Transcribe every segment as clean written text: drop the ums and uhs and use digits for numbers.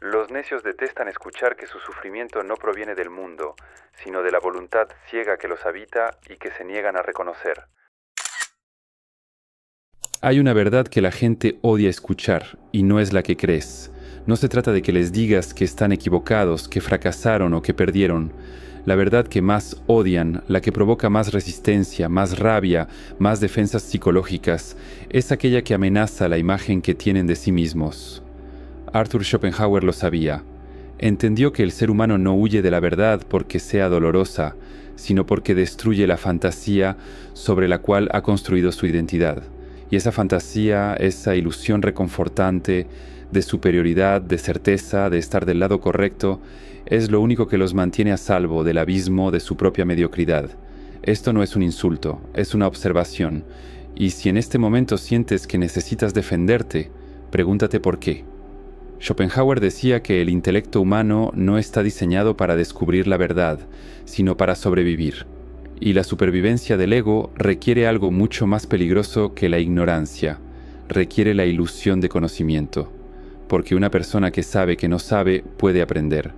Los necios detestan escuchar que su sufrimiento no proviene del mundo, sino de la voluntad ciega que los habita y que se niegan a reconocer. Hay una verdad que la gente odia escuchar, y no es la que crees. No se trata de que les digas que están equivocados, que fracasaron o que perdieron. La verdad que más odian, la que provoca más resistencia, más rabia, más defensas psicológicas, es aquella que amenaza la imagen que tienen de sí mismos. Arthur Schopenhauer lo sabía. Entendió que el ser humano no huye de la verdad porque sea dolorosa, sino porque destruye la fantasía sobre la cual ha construido su identidad. Y esa fantasía, esa ilusión reconfortante de superioridad, de certeza, de estar del lado correcto, es lo único que los mantiene a salvo del abismo de su propia mediocridad. Esto no es un insulto, es una observación. Y si en este momento sientes que necesitas defenderte, pregúntate por qué. Schopenhauer decía que el intelecto humano no está diseñado para descubrir la verdad, sino para sobrevivir. Y la supervivencia del ego requiere algo mucho más peligroso que la ignorancia, requiere la ilusión de conocimiento. Porque una persona que sabe que no sabe puede aprender.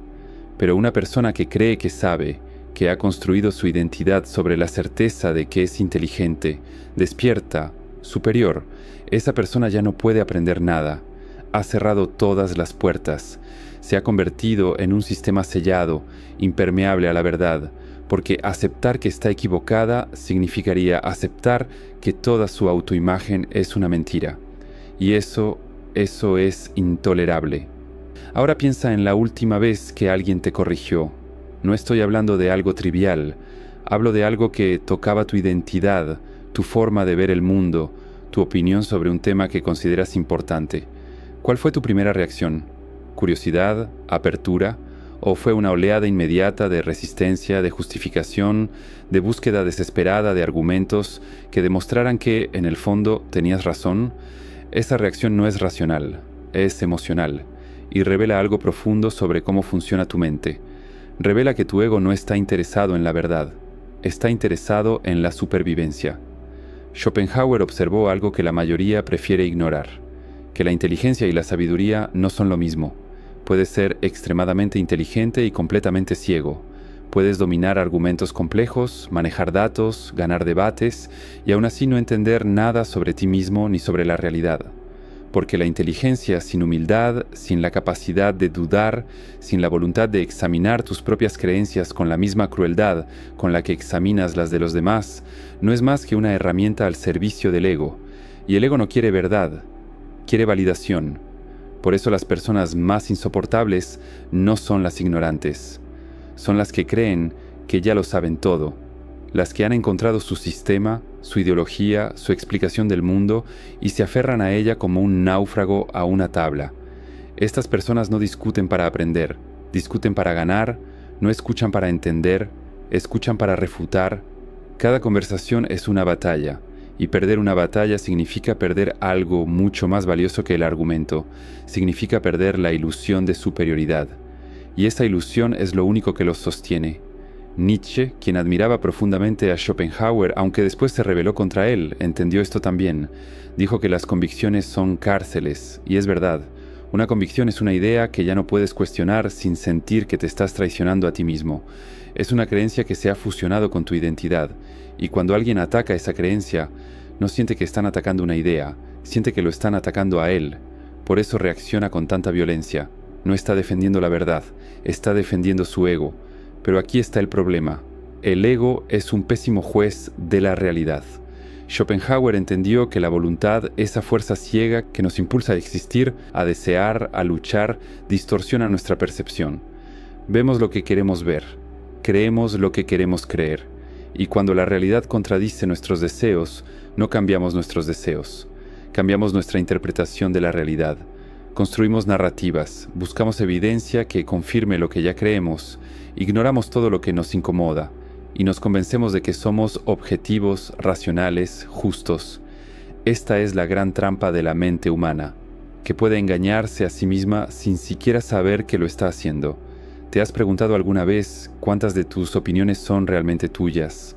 Pero una persona que cree que sabe, que ha construido su identidad sobre la certeza de que es inteligente, despierta, superior, esa persona ya no puede aprender nada. Ha cerrado todas las puertas, se ha convertido en un sistema sellado, impermeable a la verdad, porque aceptar que está equivocada significaría aceptar que toda su autoimagen es una mentira. Y eso es intolerable. Ahora piensa en la última vez que alguien te corrigió. No estoy hablando de algo trivial, hablo de algo que tocaba tu identidad, tu forma de ver el mundo, tu opinión sobre un tema que consideras importante. ¿Cuál fue tu primera reacción? ¿Curiosidad? ¿Apertura? ¿O fue una oleada inmediata de resistencia, de justificación, de búsqueda desesperada de argumentos que demostraran que, en el fondo, tenías razón? Esa reacción no es racional, es emocional, y revela algo profundo sobre cómo funciona tu mente. Revela que tu ego no está interesado en la verdad, está interesado en la supervivencia. Schopenhauer observó algo que la mayoría prefiere ignorar, que la inteligencia y la sabiduría no son lo mismo. Puedes ser extremadamente inteligente y completamente ciego. Puedes dominar argumentos complejos, manejar datos, ganar debates y aún así no entender nada sobre ti mismo ni sobre la realidad. Porque la inteligencia sin humildad, sin la capacidad de dudar, sin la voluntad de examinar tus propias creencias con la misma crueldad con la que examinas las de los demás, no es más que una herramienta al servicio del ego. Y el ego no quiere verdad, quiere validación. Por eso las personas más insoportables no son las ignorantes. Son las que creen que ya lo saben todo, las que han encontrado su sistema, su ideología, su explicación del mundo y se aferran a ella como un náufrago a una tabla. Estas personas no discuten para aprender, discuten para ganar, no escuchan para entender, escuchan para refutar. Cada conversación es una batalla, y perder una batalla significa perder algo mucho más valioso que el argumento, significa perder la ilusión de superioridad. Y esa ilusión es lo único que los sostiene. Nietzsche, quien admiraba profundamente a Schopenhauer, aunque después se rebeló contra él, entendió esto también. Dijo que las convicciones son cárceles, y es verdad. Una convicción es una idea que ya no puedes cuestionar sin sentir que te estás traicionando a ti mismo. Es una creencia que se ha fusionado con tu identidad, y cuando alguien ataca esa creencia, no siente que están atacando una idea, siente que lo están atacando a él. Por eso reacciona con tanta violencia. No está defendiendo la verdad, está defendiendo su ego. Pero aquí está el problema. El ego es un pésimo juez de la realidad. Schopenhauer entendió que la voluntad, esa fuerza ciega que nos impulsa a existir, a desear, a luchar, distorsiona nuestra percepción. Vemos lo que queremos ver, creemos lo que queremos creer, y cuando la realidad contradice nuestros deseos, no cambiamos nuestros deseos, cambiamos nuestra interpretación de la realidad. Construimos narrativas, buscamos evidencia que confirme lo que ya creemos, ignoramos todo lo que nos incomoda, y nos convencemos de que somos objetivos, racionales, justos. Esta es la gran trampa de la mente humana, que puede engañarse a sí misma sin siquiera saber que lo está haciendo. ¿Te has preguntado alguna vez cuántas de tus opiniones son realmente tuyas?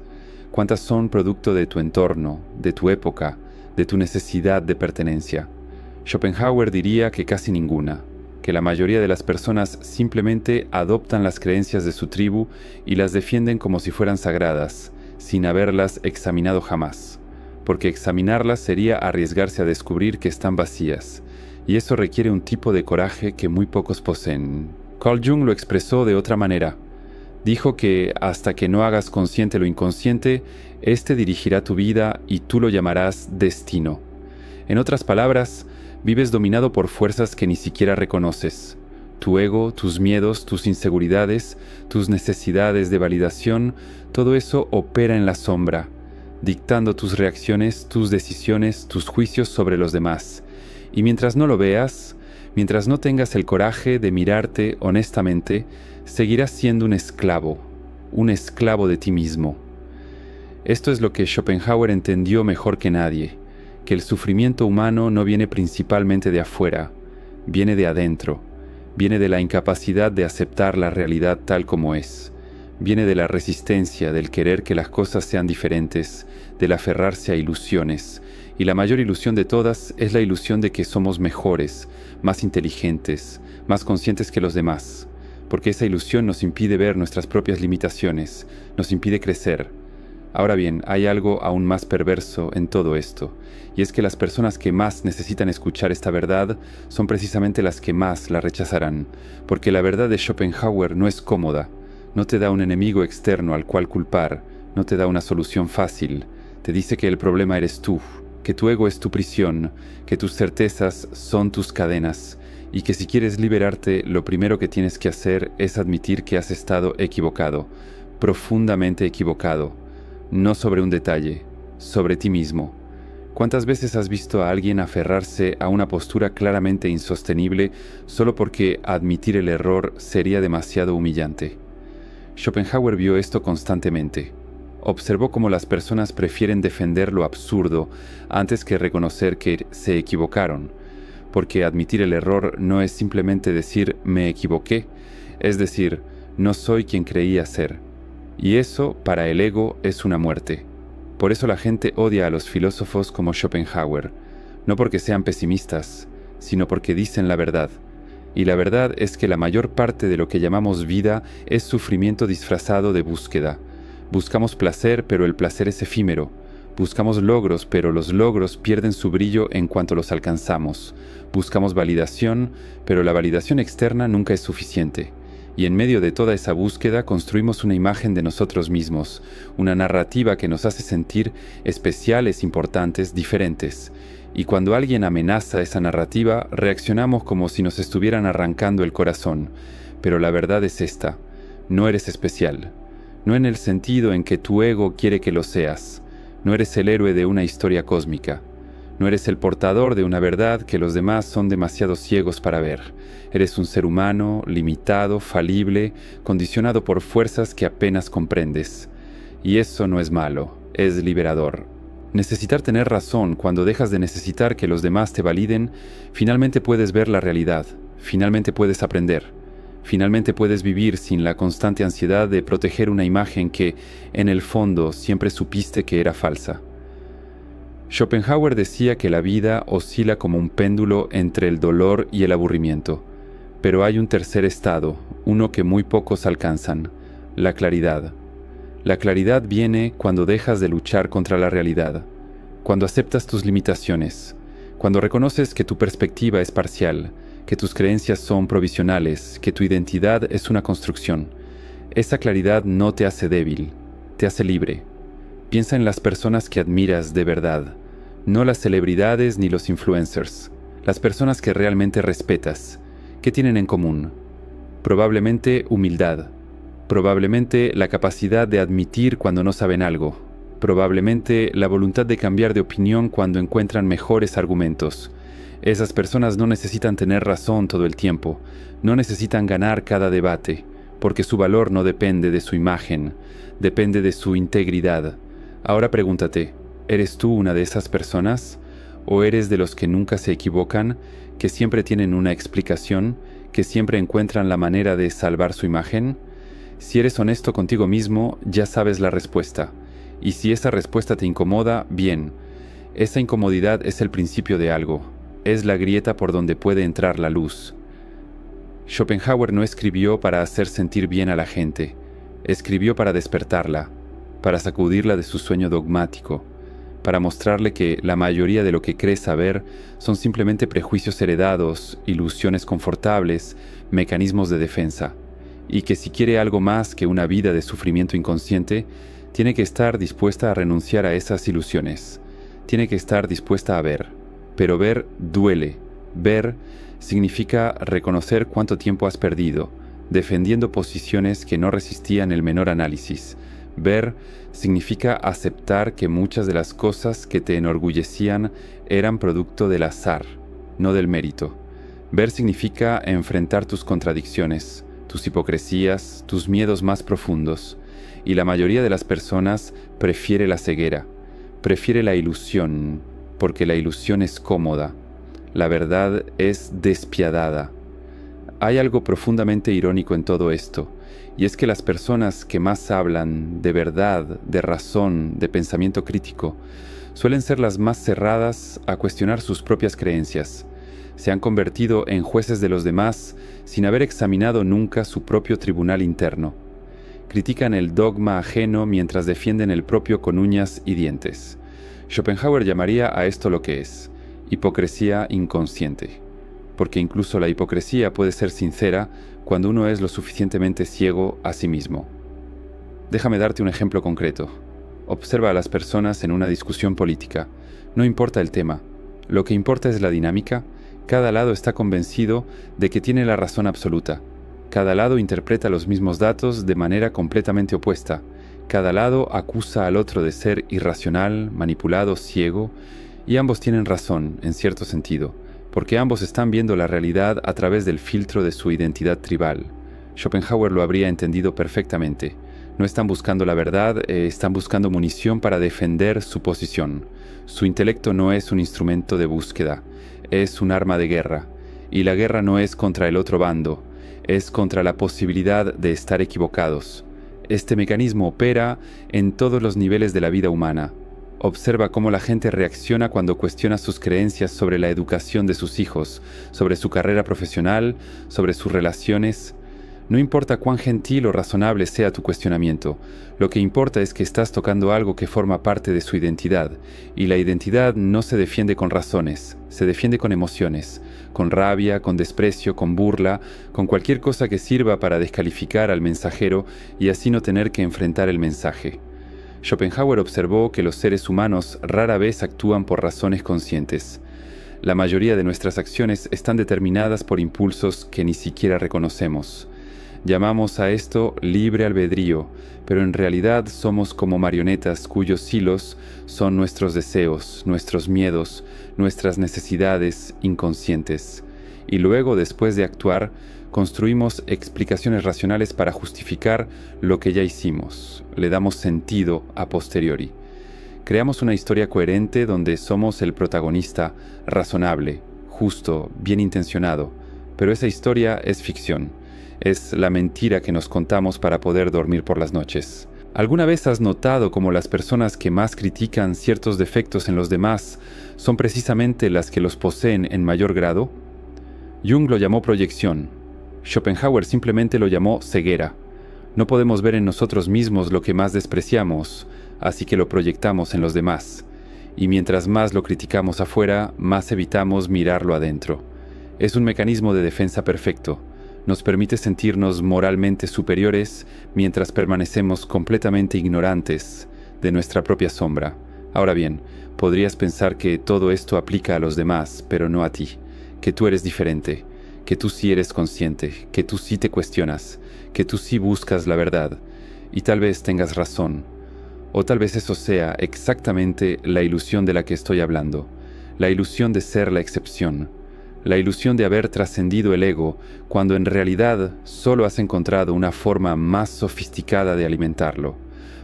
¿Cuántas son producto de tu entorno, de tu época, de tu necesidad de pertenencia? Schopenhauer diría que casi ninguna, porque la mayoría de las personas simplemente adoptan las creencias de su tribu y las defienden como si fueran sagradas, sin haberlas examinado jamás, porque examinarlas sería arriesgarse a descubrir que están vacías, y eso requiere un tipo de coraje que muy pocos poseen. Carl Jung lo expresó de otra manera. Dijo que hasta que no hagas consciente lo inconsciente, éste dirigirá tu vida y tú lo llamarás destino. En otras palabras, vives dominado por fuerzas que ni siquiera reconoces. Tu ego, tus miedos, tus inseguridades, tus necesidades de validación, todo eso opera en la sombra, dictando tus reacciones, tus decisiones, tus juicios sobre los demás. Y mientras no lo veas, mientras no tengas el coraje de mirarte honestamente, seguirás siendo un esclavo de ti mismo. Esto es lo que Schopenhauer entendió mejor que nadie, que el sufrimiento humano no viene principalmente de afuera, viene de adentro, viene de la incapacidad de aceptar la realidad tal como es, viene de la resistencia, del querer que las cosas sean diferentes, del aferrarse a ilusiones, y la mayor ilusión de todas es la ilusión de que somos mejores, más inteligentes, más conscientes que los demás, porque esa ilusión nos impide ver nuestras propias limitaciones, nos impide crecer. Ahora bien, hay algo aún más perverso en todo esto, y es que las personas que más necesitan escuchar esta verdad son precisamente las que más la rechazarán, porque la verdad de Schopenhauer no es cómoda, no te da un enemigo externo al cual culpar, no te da una solución fácil, te dice que el problema eres tú, que tu ego es tu prisión, que tus certezas son tus cadenas, y que si quieres liberarte, lo primero que tienes que hacer es admitir que has estado equivocado, profundamente equivocado, no sobre un detalle, sobre ti mismo. ¿Cuántas veces has visto a alguien aferrarse a una postura claramente insostenible solo porque admitir el error sería demasiado humillante? Schopenhauer vio esto constantemente. Observó cómo las personas prefieren defender lo absurdo antes que reconocer que se equivocaron, porque admitir el error no es simplemente decir me equivoqué, es decir, no soy quien creía ser. Y eso, para el ego, es una muerte. Por eso la gente odia a los filósofos como Schopenhauer, no porque sean pesimistas, sino porque dicen la verdad. Y la verdad es que la mayor parte de lo que llamamos vida es sufrimiento disfrazado de búsqueda. Buscamos placer, pero el placer es efímero. Buscamos logros, pero los logros pierden su brillo en cuanto los alcanzamos. Buscamos validación, pero la validación externa nunca es suficiente. Y en medio de toda esa búsqueda construimos una imagen de nosotros mismos, una narrativa que nos hace sentir especiales, importantes, diferentes. Y cuando alguien amenaza esa narrativa, reaccionamos como si nos estuvieran arrancando el corazón. Pero la verdad es esta: no eres especial. No en el sentido en que tu ego quiere que lo seas. No eres el héroe de una historia cósmica. No eres el portador de una verdad que los demás son demasiado ciegos para ver. Eres un ser humano, limitado, falible, condicionado por fuerzas que apenas comprendes. Y eso no es malo, es liberador. Necesitar tener razón cuando dejas de necesitar que los demás te validen, finalmente puedes ver la realidad, finalmente puedes aprender, finalmente puedes vivir sin la constante ansiedad de proteger una imagen que, en el fondo, siempre supiste que era falsa. Schopenhauer decía que la vida oscila como un péndulo entre el dolor y el aburrimiento, pero hay un tercer estado, uno que muy pocos alcanzan: la claridad. La claridad viene cuando dejas de luchar contra la realidad, cuando aceptas tus limitaciones, cuando reconoces que tu perspectiva es parcial, que tus creencias son provisionales, que tu identidad es una construcción. Esa claridad no te hace débil, te hace libre. Piensa en las personas que admiras de verdad, no las celebridades ni los influencers, las personas que realmente respetas. ¿Qué tienen en común? Probablemente humildad, probablemente la capacidad de admitir cuando no saben algo, probablemente la voluntad de cambiar de opinión cuando encuentran mejores argumentos. Esas personas no necesitan tener razón todo el tiempo, no necesitan ganar cada debate, porque su valor no depende de su imagen, depende de su integridad. Ahora pregúntate, ¿eres tú una de esas personas? ¿O eres de los que nunca se equivocan, que siempre tienen una explicación, que siempre encuentran la manera de salvar su imagen? Si eres honesto contigo mismo, ya sabes la respuesta. Y si esa respuesta te incomoda, bien. Esa incomodidad es el principio de algo. Es la grieta por donde puede entrar la luz. Schopenhauer no escribió para hacer sentir bien a la gente, escribió para despertarla, para sacudirla de su sueño dogmático, para mostrarle que la mayoría de lo que cree saber son simplemente prejuicios heredados, ilusiones confortables, mecanismos de defensa, y que si quiere algo más que una vida de sufrimiento inconsciente, tiene que estar dispuesta a renunciar a esas ilusiones, tiene que estar dispuesta a ver. Pero ver duele, ver significa reconocer cuánto tiempo has perdido, defendiendo posiciones que no resistían el menor análisis. Ver significa aceptar que muchas de las cosas que te enorgullecían eran producto del azar, no del mérito. Ver significa enfrentar tus contradicciones, tus hipocresías, tus miedos más profundos. Y la mayoría de las personas prefiere la ceguera, prefiere la ilusión, porque la ilusión es cómoda. La verdad es despiadada. Hay algo profundamente irónico en todo esto, y es que las personas que más hablan de verdad, de razón, de pensamiento crítico, suelen ser las más cerradas a cuestionar sus propias creencias. Se han convertido en jueces de los demás sin haber examinado nunca su propio tribunal interno. Critican el dogma ajeno mientras defienden el propio con uñas y dientes. Schopenhauer llamaría a esto lo que es: hipocresía inconsciente. Porque incluso la hipocresía puede ser sincera cuando uno es lo suficientemente ciego a sí mismo. Déjame darte un ejemplo concreto. Observa a las personas en una discusión política. No importa el tema. Lo que importa es la dinámica. Cada lado está convencido de que tiene la razón absoluta. Cada lado interpreta los mismos datos de manera completamente opuesta. Cada lado acusa al otro de ser irracional, manipulado, ciego, y ambos tienen razón, en cierto sentido, porque ambos están viendo la realidad a través del filtro de su identidad tribal. Schopenhauer lo habría entendido perfectamente. No están buscando la verdad, están buscando munición para defender su posición. Su intelecto no es un instrumento de búsqueda, es un arma de guerra. Y la guerra no es contra el otro bando, es contra la posibilidad de estar equivocados. Este mecanismo opera en todos los niveles de la vida humana. Observa cómo la gente reacciona cuando cuestiona sus creencias sobre la educación de sus hijos, sobre su carrera profesional, sobre sus relaciones. No importa cuán gentil o razonable sea tu cuestionamiento, lo que importa es que estás tocando algo que forma parte de su identidad, y la identidad no se defiende con razones, se defiende con emociones, con rabia, con desprecio, con burla, con cualquier cosa que sirva para descalificar al mensajero y así no tener que enfrentar el mensaje. Schopenhauer observó que los seres humanos rara vez actúan por razones conscientes. La mayoría de nuestras acciones están determinadas por impulsos que ni siquiera reconocemos. Llamamos a esto libre albedrío, pero en realidad somos como marionetas cuyos hilos son nuestros deseos, nuestros miedos, nuestras necesidades inconscientes. Y luego, después de actuar, construimos explicaciones racionales para justificar lo que ya hicimos. Le damos sentido a posteriori. Creamos una historia coherente donde somos el protagonista razonable, justo, bien intencionado, pero esa historia es ficción. Es la mentira que nos contamos para poder dormir por las noches. ¿Alguna vez has notado cómo las personas que más critican ciertos defectos en los demás son precisamente las que los poseen en mayor grado? Jung lo llamó proyección. Schopenhauer simplemente lo llamó ceguera. No podemos ver en nosotros mismos lo que más despreciamos, así que lo proyectamos en los demás. Y mientras más lo criticamos afuera, más evitamos mirarlo adentro. Es un mecanismo de defensa perfecto. Nos permite sentirnos moralmente superiores mientras permanecemos completamente ignorantes de nuestra propia sombra. Ahora bien, podrías pensar que todo esto aplica a los demás, pero no a ti, que tú eres diferente, que tú sí eres consciente, que tú sí te cuestionas, que tú sí buscas la verdad, y tal vez tengas razón, o tal vez eso sea exactamente la ilusión de la que estoy hablando, la ilusión de ser la excepción, la ilusión de haber trascendido el ego cuando en realidad solo has encontrado una forma más sofisticada de alimentarlo,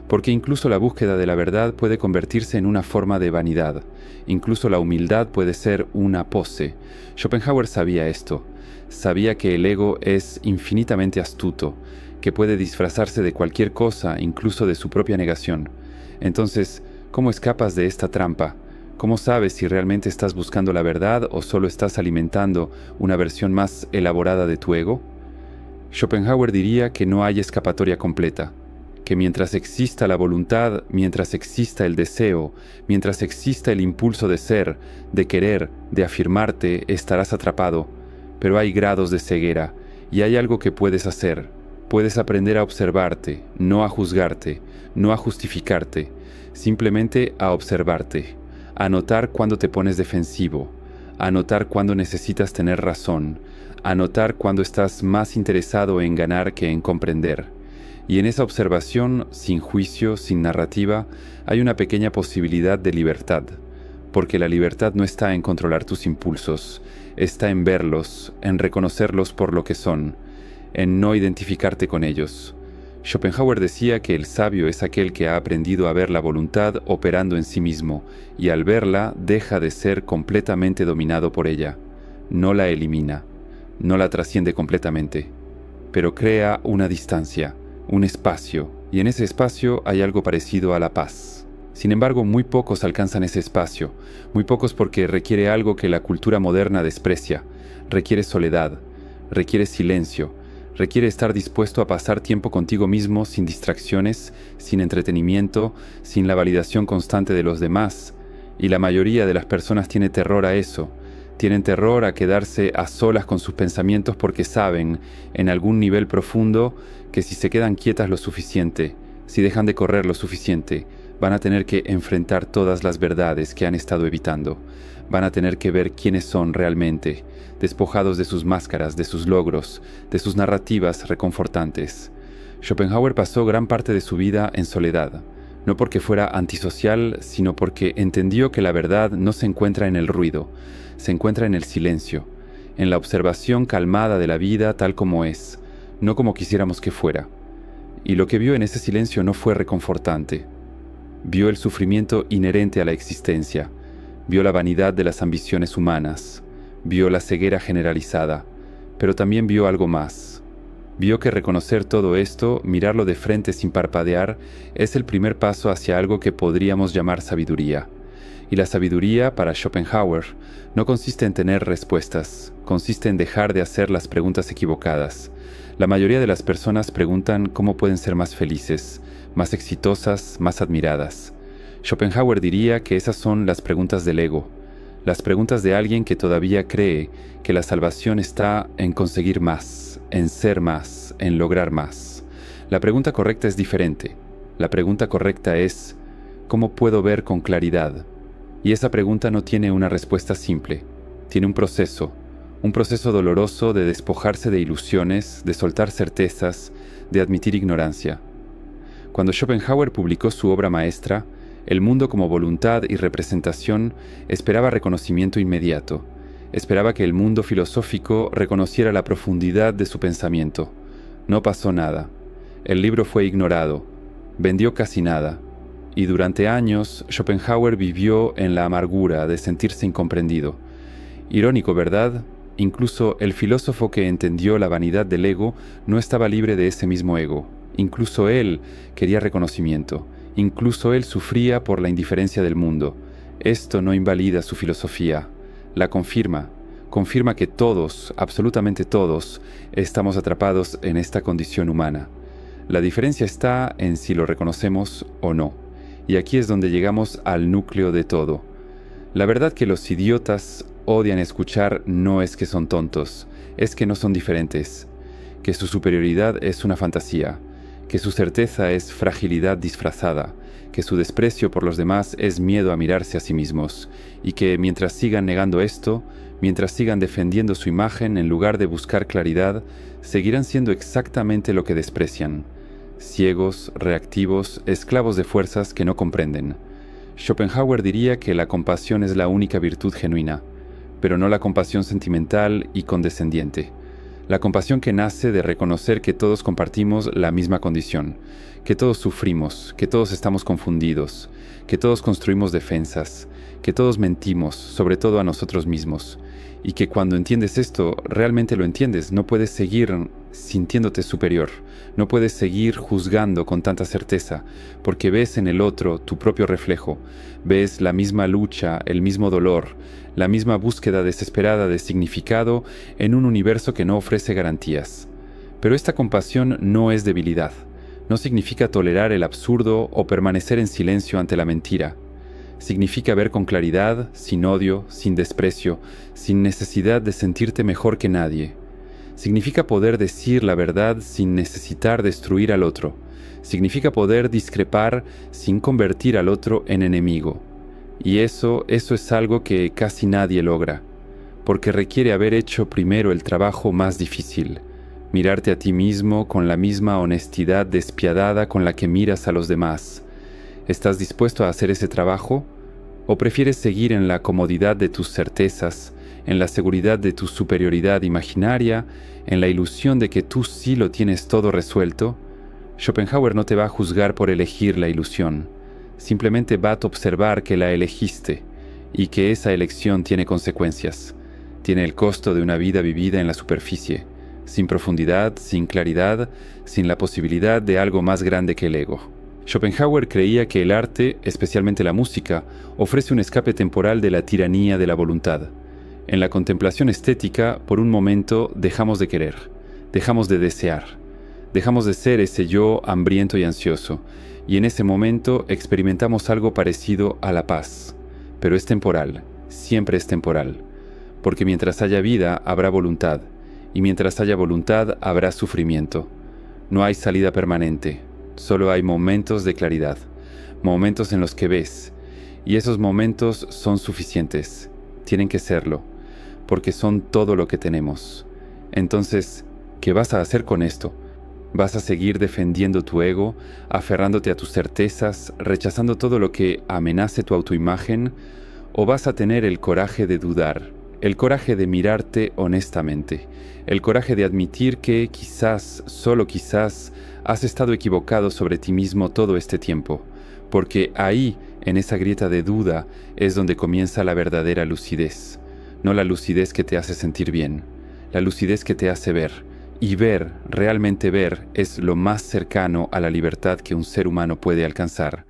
porque incluso la búsqueda de la verdad puede convertirse en una forma de vanidad, incluso la humildad puede ser una pose. Schopenhauer sabía esto, sabía que el ego es infinitamente astuto, que puede disfrazarse de cualquier cosa, incluso de su propia negación. Entonces, ¿cómo escapas de esta trampa? ¿Cómo sabes si realmente estás buscando la verdad o solo estás alimentando una versión más elaborada de tu ego? Schopenhauer diría que no hay escapatoria completa, que mientras exista la voluntad, mientras exista el deseo, mientras exista el impulso de ser, de querer, de afirmarte, estarás atrapado, pero hay grados de ceguera y hay algo que puedes hacer. Puedes aprender a observarte, no a juzgarte, no a justificarte, simplemente a observarte, a notar cuando te pones defensivo, a notar cuando necesitas tener razón, a notar cuando estás más interesado en ganar que en comprender. Y en esa observación, sin juicio, sin narrativa, hay una pequeña posibilidad de libertad, porque la libertad no está en controlar tus impulsos, está en verlos, en reconocerlos por lo que son, en no identificarte con ellos. Schopenhauer decía que el sabio es aquel que ha aprendido a ver la voluntad operando en sí mismo, y al verla deja de ser completamente dominado por ella. No la elimina, no la trasciende completamente, pero crea una distancia, un espacio, y en ese espacio hay algo parecido a la paz. Sin embargo, muy pocos alcanzan ese espacio, muy pocos porque requiere algo que la cultura moderna desprecia, requiere soledad, requiere silencio, requiere estar dispuesto a pasar tiempo contigo mismo sin distracciones, sin entretenimiento, sin la validación constante de los demás, y la mayoría de las personas tiene terror a eso. Tienen terror a quedarse a solas con sus pensamientos porque saben, en algún nivel profundo, que si se quedan quietas lo suficiente, si dejan de correr lo suficiente, van a tener que enfrentar todas las verdades que han estado evitando. Van a tener que ver quiénes son realmente, despojados de sus máscaras, de sus logros, de sus narrativas reconfortantes. Schopenhauer pasó gran parte de su vida en soledad, no porque fuera antisocial, sino porque entendió que la verdad no se encuentra en el ruido, se encuentra en el silencio, en la observación calmada de la vida tal como es, no como quisiéramos que fuera. Y lo que vio en ese silencio no fue reconfortante. Vio el sufrimiento inherente a la existencia, vio la vanidad de las ambiciones humanas, vio la ceguera generalizada, pero también vio algo más. Vio que reconocer todo esto, mirarlo de frente sin parpadear, es el primer paso hacia algo que podríamos llamar sabiduría. Y la sabiduría, para Schopenhauer, no consiste en tener respuestas, consiste en dejar de hacer las preguntas equivocadas. La mayoría de las personas preguntan cómo pueden ser más felices, más exitosas, más admiradas. Schopenhauer diría que esas son las preguntas del ego, las preguntas de alguien que todavía cree que la salvación está en conseguir más, en ser más, en lograr más. La pregunta correcta es diferente. La pregunta correcta es, ¿cómo puedo ver con claridad? Y esa pregunta no tiene una respuesta simple, tiene un proceso doloroso de despojarse de ilusiones, de soltar certezas, de admitir ignorancia. Cuando Schopenhauer publicó su obra maestra, el mundo como voluntad y representación esperaba reconocimiento inmediato, esperaba que el mundo filosófico reconociera la profundidad de su pensamiento. No pasó nada. El libro fue ignorado, vendió casi nada, y durante años Schopenhauer vivió en la amargura de sentirse incomprendido. Irónico, ¿verdad? Incluso el filósofo que entendió la vanidad del ego no estaba libre de ese mismo ego. Incluso él quería reconocimiento. Incluso él sufría por la indiferencia del mundo. Esto no invalida su filosofía. La confirma. Confirma que todos, absolutamente todos, estamos atrapados en esta condición humana. La diferencia está en si lo reconocemos o no. Y aquí es donde llegamos al núcleo de todo. La verdad que los idiotas odian escuchar no es que son tontos, es que no son diferentes, que su superioridad es una fantasía, que su certeza es fragilidad disfrazada, que su desprecio por los demás es miedo a mirarse a sí mismos, y que mientras sigan negando esto, mientras sigan defendiendo su imagen en lugar de buscar claridad, seguirán siendo exactamente lo que desprecian, ciegos, reactivos, esclavos de fuerzas que no comprenden. Schopenhauer diría que la compasión es la única virtud genuina, pero no la compasión sentimental y condescendiente. La compasión que nace de reconocer que todos compartimos la misma condición, que todos sufrimos, que todos estamos confundidos, que todos construimos defensas, que todos mentimos, sobre todo a nosotros mismos, y que cuando entiendes esto, realmente lo entiendes, no puedes seguir sintiéndote superior, no puedes seguir juzgando con tanta certeza, porque ves en el otro tu propio reflejo, ves la misma lucha, el mismo dolor, la misma búsqueda desesperada de significado en un universo que no ofrece garantías. Pero esta compasión no es debilidad. No significa tolerar el absurdo o permanecer en silencio ante la mentira. Significa ver con claridad, sin odio, sin desprecio, sin necesidad de sentirte mejor que nadie. Significa poder decir la verdad sin necesitar destruir al otro. Significa poder discrepar sin convertir al otro en enemigo. Y eso es algo que casi nadie logra, porque requiere haber hecho primero el trabajo más difícil, mirarte a ti mismo con la misma honestidad despiadada con la que miras a los demás. ¿Estás dispuesto a hacer ese trabajo? ¿O prefieres seguir en la comodidad de tus certezas, en la seguridad de tu superioridad imaginaria, en la ilusión de que tú sí lo tienes todo resuelto? Schopenhauer no te va a juzgar por elegir la ilusión. Simplemente va a observar que la elegiste y que esa elección tiene consecuencias. Tiene el costo de una vida vivida en la superficie, sin profundidad, sin claridad, sin la posibilidad de algo más grande que el ego. Schopenhauer creía que el arte, especialmente la música, ofrece un escape temporal de la tiranía de la voluntad. En la contemplación estética, por un momento, dejamos de querer, dejamos de desear, dejamos de ser ese yo hambriento y ansioso, y en ese momento experimentamos algo parecido a la paz. Pero es temporal, siempre es temporal, porque mientras haya vida habrá voluntad, y mientras haya voluntad habrá sufrimiento. No hay salida permanente. Solo hay momentos de claridad, momentos en los que ves, y esos momentos son suficientes, tienen que serlo, porque son todo lo que tenemos. Entonces, ¿qué vas a hacer con esto? ¿Vas a seguir defendiendo tu ego, aferrándote a tus certezas, rechazando todo lo que amenace tu autoimagen? ¿O vas a tener el coraje de dudar, el coraje de mirarte honestamente, el coraje de admitir que quizás, solo quizás, has estado equivocado sobre ti mismo todo este tiempo? Porque ahí, en esa grieta de duda, es donde comienza la verdadera lucidez. No la lucidez que te hace sentir bien, la lucidez que te hace ver. Y ver, realmente ver, es lo más cercano a la libertad que un ser humano puede alcanzar.